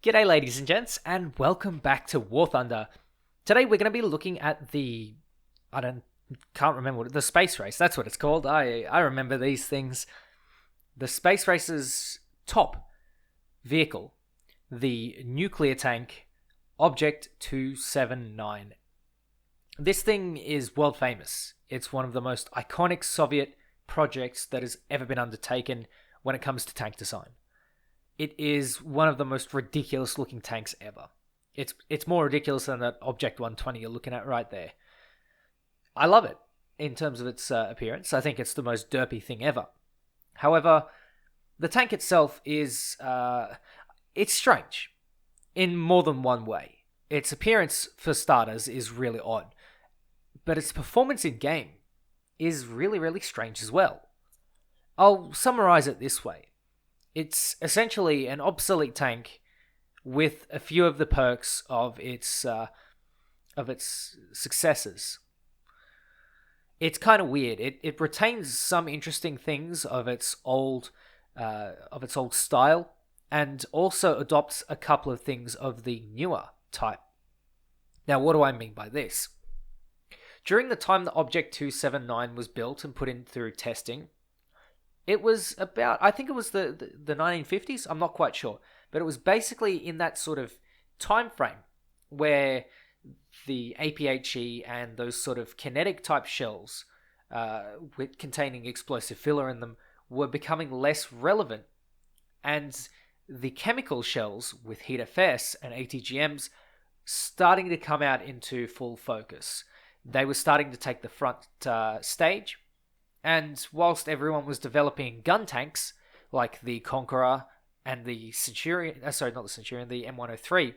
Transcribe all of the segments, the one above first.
G'day ladies and gents, and welcome back to War Thunder. Today we're going to be looking at can't remember the space race, that's what it's called. I remember these things. The space race's top vehicle, the nuclear tank, Object 279. This thing is world famous. It's one of the most iconic Soviet projects that has ever been undertaken when it comes to tank design. It is one of the most ridiculous looking tanks ever. It's more ridiculous than that Object 120 you're looking at right there. I love it in terms of its appearance. I think it's the most derpy thing ever. However, the tank itself is it's strange in more than one way. Its appearance, for starters, is really odd, but its performance in game is really, really strange as well. I'll summarize it this way. It's essentially an obsolete tank with a few of the perks of its successors. It's kind of weird. It retains some interesting things of its old style, and also adopts a couple of things of the newer type. Now, what do I mean by this? During the time the Object 279 was built and put in through testing, it was about, I think it was the 1950s, I'm not quite sure, but it was basically in that sort of time frame where the APHE and those sort of kinetic type shells containing explosive filler in them were becoming less relevant, and the chemical shells with HEAT-FS and ATGMs starting to come out into full focus. They were starting to take the front stage. And whilst everyone was developing gun tanks, like the Conqueror and the Centurion, the M103,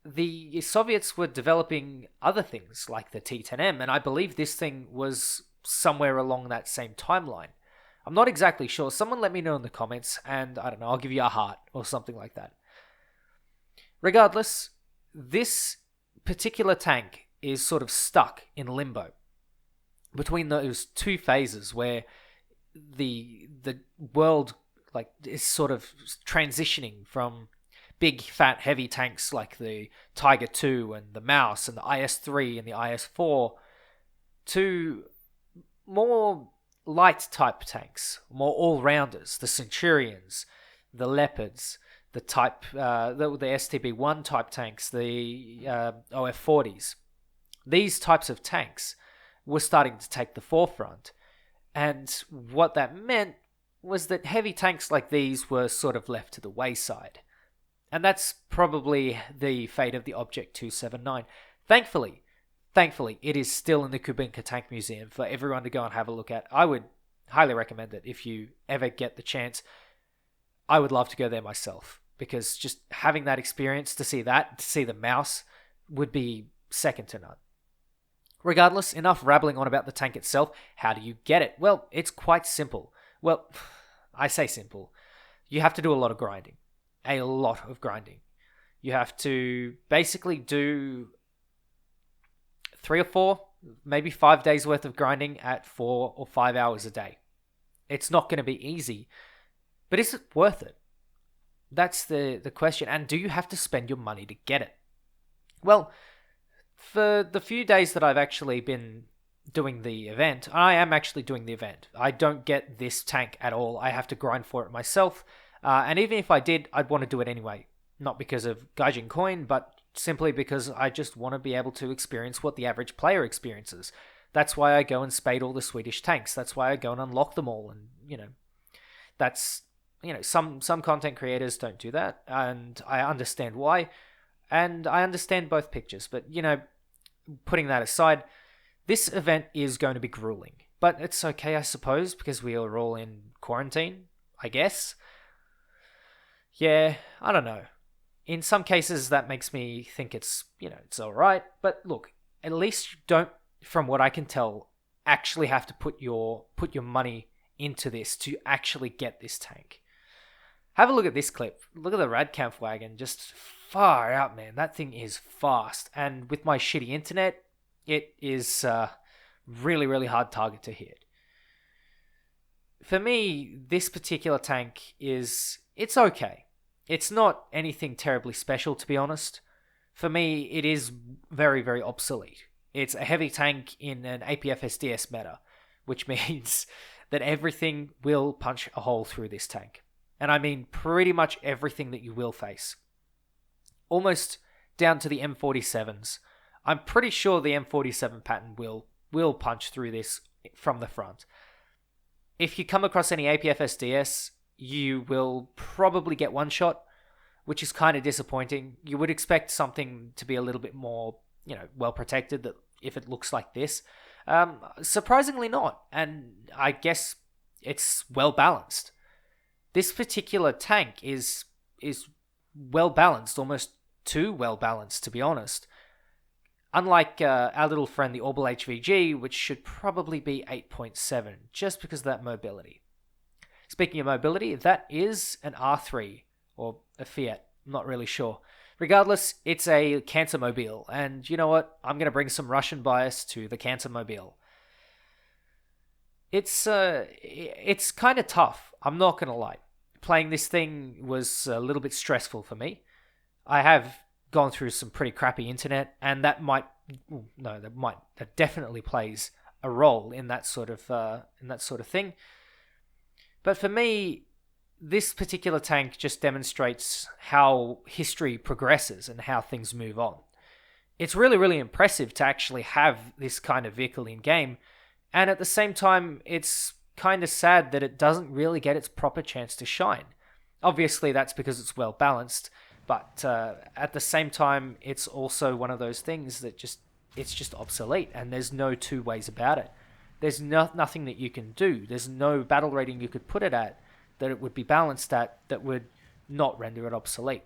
the Soviets were developing other things like the T-10M, and I believe this thing was somewhere along that same timeline. I'm not exactly sure. Someone let me know in the comments, and I don't know, I'll give you a heart or something like that. Regardless, this particular tank is sort of stuck in limbo between those two phases where the world is sort of transitioning from big fat heavy tanks like the Tiger II and the Mouse and the IS-3 and the IS-4 to more light type tanks, more all-rounders, the Centurions, the Leopards, the STB-1 type tanks, the OF-40s. These types of tanks were starting to take the forefront. And what that meant was that heavy tanks like these were sort of left to the wayside. And that's probably the fate of the Object 279. Thankfully, it is still in the Kubinka Tank Museum for everyone to go and have a look at. I would highly recommend it if you ever get the chance. I would love to go there myself, because just having that experience, to see the Mouse, would be second to none. Regardless, enough rabbling on about the tank itself. How do you get it? Well, it's quite simple. Well, I say simple. You have to do a lot of grinding. A lot of grinding. You have to basically do 3 or 4, maybe 5 days worth of grinding at 4 or 5 hours a day. It's not going to be easy, but is it worth it? That's the question. And do you have to spend your money to get it? Well, for the few days that I've actually been doing the event, I am actually doing the event. I don't get this tank at all. I have to grind for it myself. And even if I did, I'd want to do it anyway. Not because of Gaijin Coin, but simply because I just want to be able to experience what the average player experiences. That's why I go and spade all the Swedish tanks. That's why I go and unlock them all. And, some content creators don't do that. And I understand why. And I understand both pictures, but, putting that aside, this event is going to be grueling. But it's okay, I suppose, because we are all in quarantine, I guess. Yeah, I don't know. In some cases, that makes me think it's alright. But look, at least you don't, from what I can tell, actually have to put your money into this to actually get this tank. Have a look at this clip. Look at the Radkampf wagon, just far out, man. That thing is fast. And with my shitty internet, it is really, really hard target to hit. For me, this particular tank it's okay. It's not anything terribly special, to be honest. For me, it is very, very obsolete. It's a heavy tank in an APFSDS meta, which means that everything will punch a hole through this tank. And I mean pretty much everything that you will face. Almost down to the M47s. I'm pretty sure the M47 pattern will punch through this from the front. If you come across any APFSDS, you will probably get one shot, which is kind of disappointing. You would expect something to be a little bit more, well protected, that if it looks like this. Surprisingly not, and I guess it's well balanced. This particular tank is well balanced, almost too well balanced, to be honest. Unlike our little friend, the Orbital HVG, which should probably be 8.7, just because of that mobility. Speaking of mobility, that is an R3, or a Fiat, I'm not really sure. Regardless, it's a Cancer Mobile, and you know what? I'm going to bring some Russian bias to the Cancer Mobile. It's kind of tough, I'm not going to lie. Playing this thing was a little bit stressful for me. I have gone through some pretty crappy internet, and that definitely plays a role in that sort of thing. But for me, this particular tank just demonstrates how history progresses and how things move on. It's really, really impressive to actually have this kind of vehicle in game, and at the same time, it's kind of sad that it doesn't really get its proper chance to shine. Obviously, that's because it's well balanced, but at the same time, it's also one of those things that it's just obsolete, and there's no two ways about it. There's nothing that you can do. There's no battle rating you could put it at that it would be balanced at that would not render it obsolete.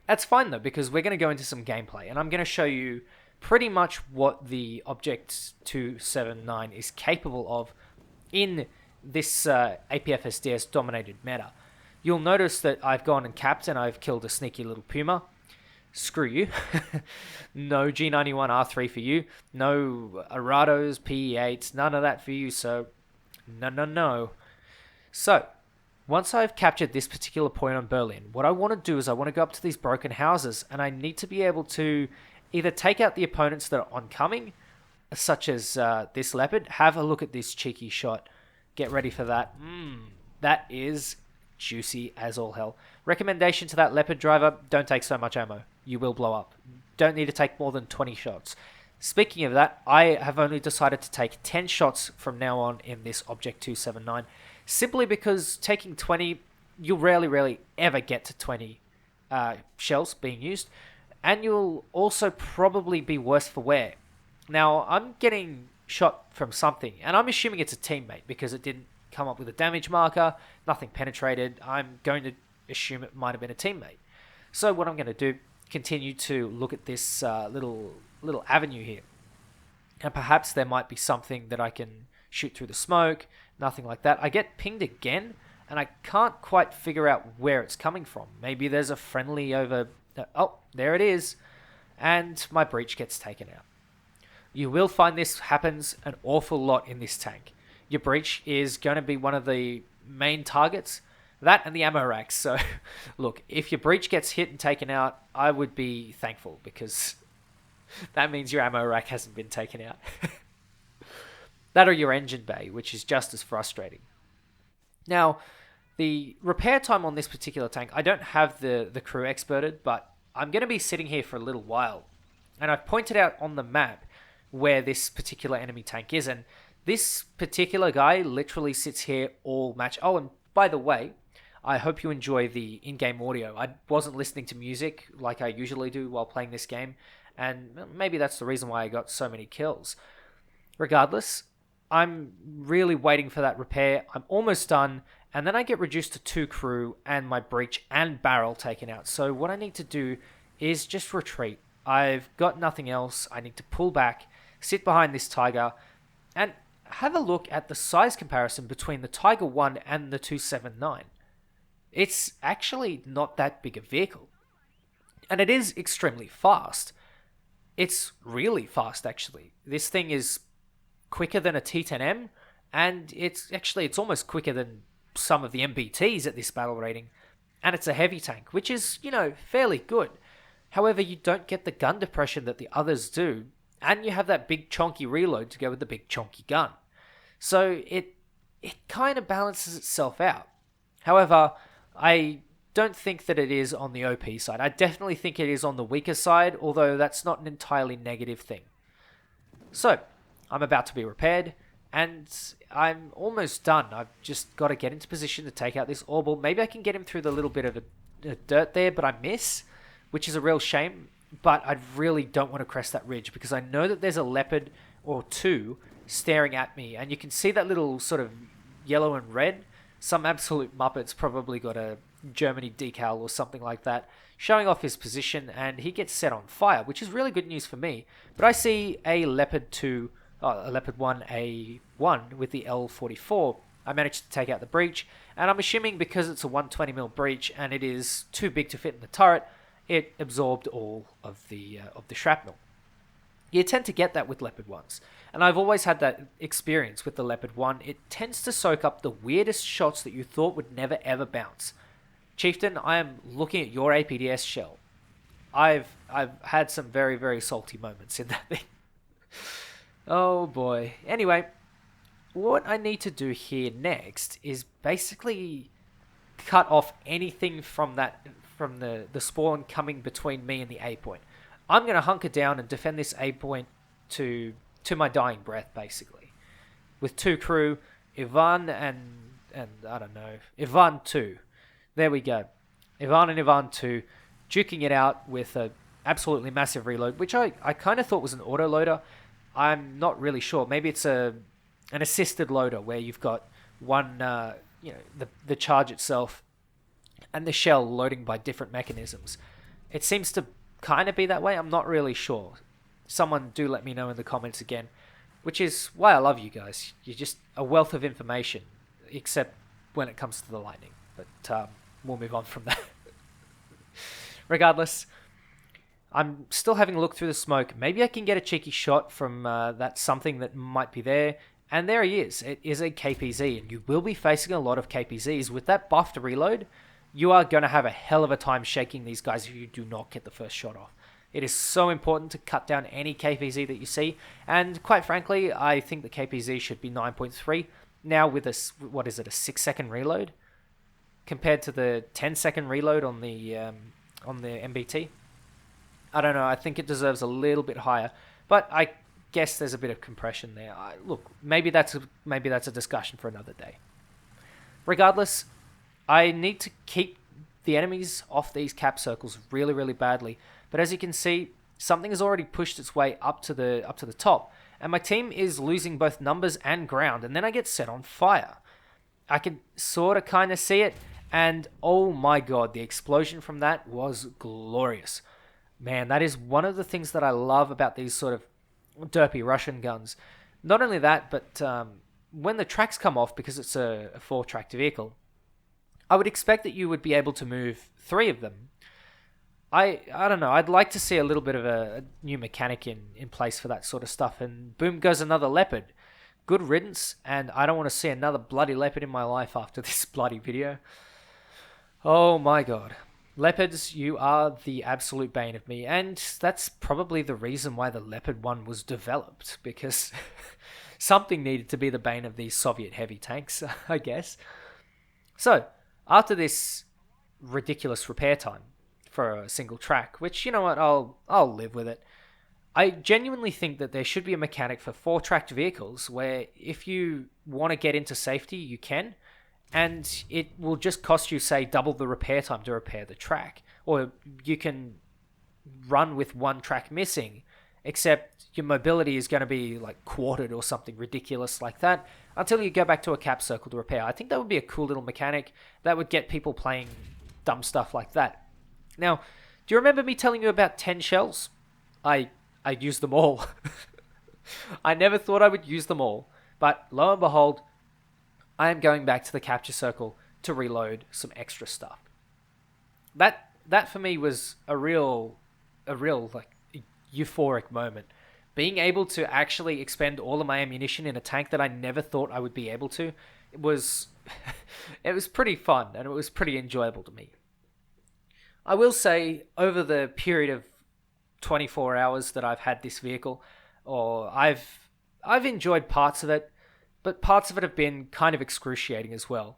That's fine though, because we're going to go into some gameplay, and I'm going to show you pretty much what the Object 279 is capable of in this APFSDS dominated meta. You'll notice that I've gone and capped and I've killed a sneaky little Puma. Screw you. No G91 R3 for you. No Arados, PE8s, none of that for you, so no. So, once I've captured this particular point on Berlin, what I want to do is I want to go up to these broken houses, and I need to be able to either take out the opponents that are oncoming, such as this Leopard. Have a look at this cheeky shot. Get ready for that. That is juicy as all hell. Recommendation to that Leopard driver, don't take so much ammo. You will blow up. Don't need to take more than 20 shots. Speaking of that, I have only decided to take 10 shots from now on in this Object 279, simply because taking 20, you'll rarely ever get to 20 shells being used, and you'll also probably be worse for wear. Now, I'm getting shot from something, and I'm assuming it's a teammate because it didn't come up with a damage marker, nothing penetrated. I'm going to assume it might have been a teammate. So what I'm going to do, continue to look at this little avenue here, and perhaps there might be something that I can shoot through the smoke. Nothing like that. I get pinged again, and I can't quite figure out where it's coming from. Maybe there's a friendly over... Oh, there it is. And my breach gets taken out. You will find this happens an awful lot in this tank. Your breach is going to be one of the main targets. That and the ammo racks. So, look, if your breach gets hit and taken out, I would be thankful, because that means your ammo rack hasn't been taken out. That or your engine bay, which is just as frustrating. Now, the repair time on this particular tank, I don't have the crew experted, but I'm going to be sitting here for a little while. And I've pointed out on the map where this particular enemy tank is, and this particular guy literally sits here all match. Oh, and by the way, I hope you enjoy the in-game audio. I wasn't listening to music like I usually do while playing this game, and maybe that's the reason why I got so many kills. Regardless, I'm really waiting for that repair. I'm almost done, and then I get reduced to 2 crew and my breach and barrel taken out. So what I need to do is just retreat. I've got nothing else. I need to pull back, sit behind this Tiger, and have a look at the size comparison between the Tiger 1 and the 279. It's actually not that big a vehicle. And it is extremely fast. It's really fast, actually. This thing is quicker than a T10M, and it's almost quicker than some of the MBTs at this battle rating. and it's a heavy tank, which is, fairly good. However, you don't get the gun depression that the others do, and you have that big chonky reload to go with the big chonky gun. So it kind of balances itself out. However, I don't think that it is on the OP side. I definitely think it is on the weaker side, although that's not an entirely negative thing. So, I'm about to be repaired, and I'm almost done. I've just got to get into position to take out this Orbital. Maybe I can get him through the little bit of a dirt there, but I miss, which is a real shame. But I really don't want to crest that ridge, because I know that there's a Leopard or two staring at me, and you can see that little sort of yellow and red. Some absolute Muppet's probably got a Germany decal or something like that, showing off his position, and he gets set on fire, which is really good news for me. But I see a Leopard 1A1 with the L44. I managed to take out the breach, and I'm assuming because it's a 120mm breach and it is too big to fit in the turret, it absorbed all of the shrapnel. You tend to get that with Leopard 1s, and I've always had that experience with the Leopard 1. It tends to soak up the weirdest shots that you thought would never ever bounce. Chieftain, I am looking at your APDS shell. I've had some very, very salty moments in that thing. Oh boy. Anyway, what I need to do here next is basically cut off anything from the spawn coming between me and the A point. I'm going to hunker down and defend this A point to my dying breath, basically. With two crew, Ivan and I don't know, Ivan 2. There we go. Ivan and Ivan 2 duking it out with a absolutely massive reload, which I kind of thought was an auto loader. I'm not really sure. Maybe it's an assisted loader where you've got one, the charge itself and the shell loading by different mechanisms. It seems to kind of be that way. I'm not really sure. Someone do let me know in the comments again, which is why I love you guys. You're just a wealth of information, except when it comes to the lightning. But we'll move on from that. Regardless, I'm still having a look through the smoke. Maybe I can get a cheeky shot from that something that might be there. And there he is. It is a KPZ, and you will be facing a lot of KPZs. With that buff to reload, you are going to have a hell of a time shaking these guys if you do not get the first shot off. It is so important to cut down any KPZ that you see, and quite frankly, I think the KPZ should be 9.3. Now with a 6-second reload, compared to the 10-second reload on the MBT. I don't know, I think it deserves a little bit higher, but I guess there's a bit of compression there. Look, maybe that's a discussion for another day. Regardless, I need to keep the enemies off these cap circles really, really badly. But as you can see, something has already pushed its way up to the top, and my team is losing both numbers and ground, and then I get set on fire. I can sort of kind of see it, and oh my god, the explosion from that was glorious. Man, that is one of the things that I love about these sort of derpy Russian guns. Not only that, but when the tracks come off, because it's a 4-tracked vehicle, I would expect that you would be able to move 3 of them. I don't know, I'd like to see a little bit of a new mechanic in place for that sort of stuff, and boom goes another Leopard. Good riddance, and I don't want to see another bloody Leopard in my life after this bloody video. Oh my god. Leopards, you are the absolute bane of me, and that's probably the reason why the Leopard 1 was developed, because something needed to be the bane of these Soviet heavy tanks, I guess. So, after this ridiculous repair time for a single track, which, you know what, I'll live with it. I genuinely think that there should be a mechanic for 4-tracked vehicles where if you want to get into safety, you can, and it will just cost you, say, double the repair time to repair the track. Or you can run with 1 track missing, except your mobility is going to be like quartered or something ridiculous like that until you go back to a cap circle to repair. I think that would be a cool little mechanic that would get people playing dumb stuff like that. Now, do you remember me telling you about 10 shells? I used them all. I never thought I would use them all, but lo and behold, I am going back to the capture circle to reload some extra stuff. That for me was a real like euphoric moment. Being able to actually expend all of my ammunition in a tank that I never thought I would be able to, it was pretty fun, and it was pretty enjoyable to me. I will say, over the period of 24 hours that I've had this vehicle, or I've enjoyed parts of it, but parts of it have been kind of excruciating as well.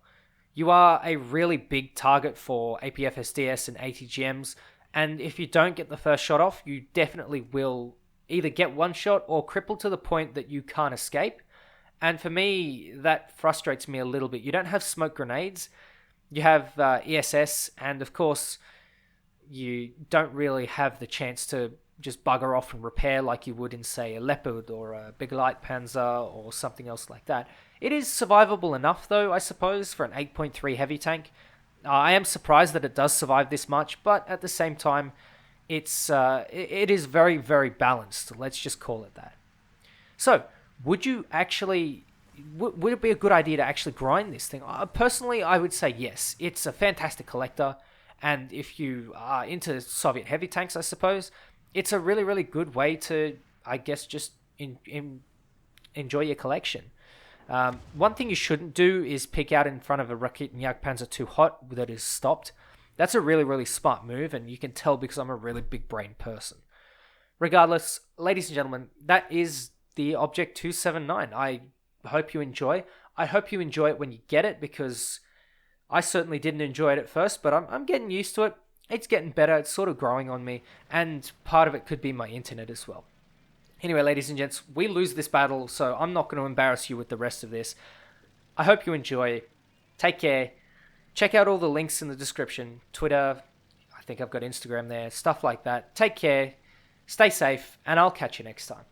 You are a really big target for APFSDS and ATGMs, and if you don't get the first shot off, you definitely will either get one shot or cripple to the point that you can't escape. And for me, that frustrates me a little bit. You don't have smoke grenades, you have ESS, and of course, you don't really have the chance to just bugger off and repair like you would in, say, a Leopard or a Big Light Panzer or something else like that. It is survivable enough, though, I suppose, for an 8.3 heavy tank. I am surprised that it does survive this much, but at the same time, it is very, very balanced. Let's just call it that. So, would you actually... Would it be a good idea to actually grind this thing? Personally, I would say yes. It's a fantastic collector, and if you are into Soviet heavy tanks, I suppose, it's a really, really good way to, I guess, just enjoy your collection. One thing you shouldn't do is pick out in front of a Rakit Panzer II Hot that is stopped. That's a really, really smart move, and you can tell because I'm a really big brain person. Regardless, ladies and gentlemen, that is the Object 279. I hope you enjoy. I hope you enjoy it when you get it, because I certainly didn't enjoy it at first, but I'm getting used to it. It's getting better. It's sort of growing on me, and part of it could be my internet as well. Anyway, ladies and gents, we lose this battle, so I'm not going to embarrass you with the rest of this. I hope you enjoy. Take care. Check out all the links in the description. Twitter, I think I've got Instagram there, stuff like that. Take care. Stay safe, and I'll catch you next time.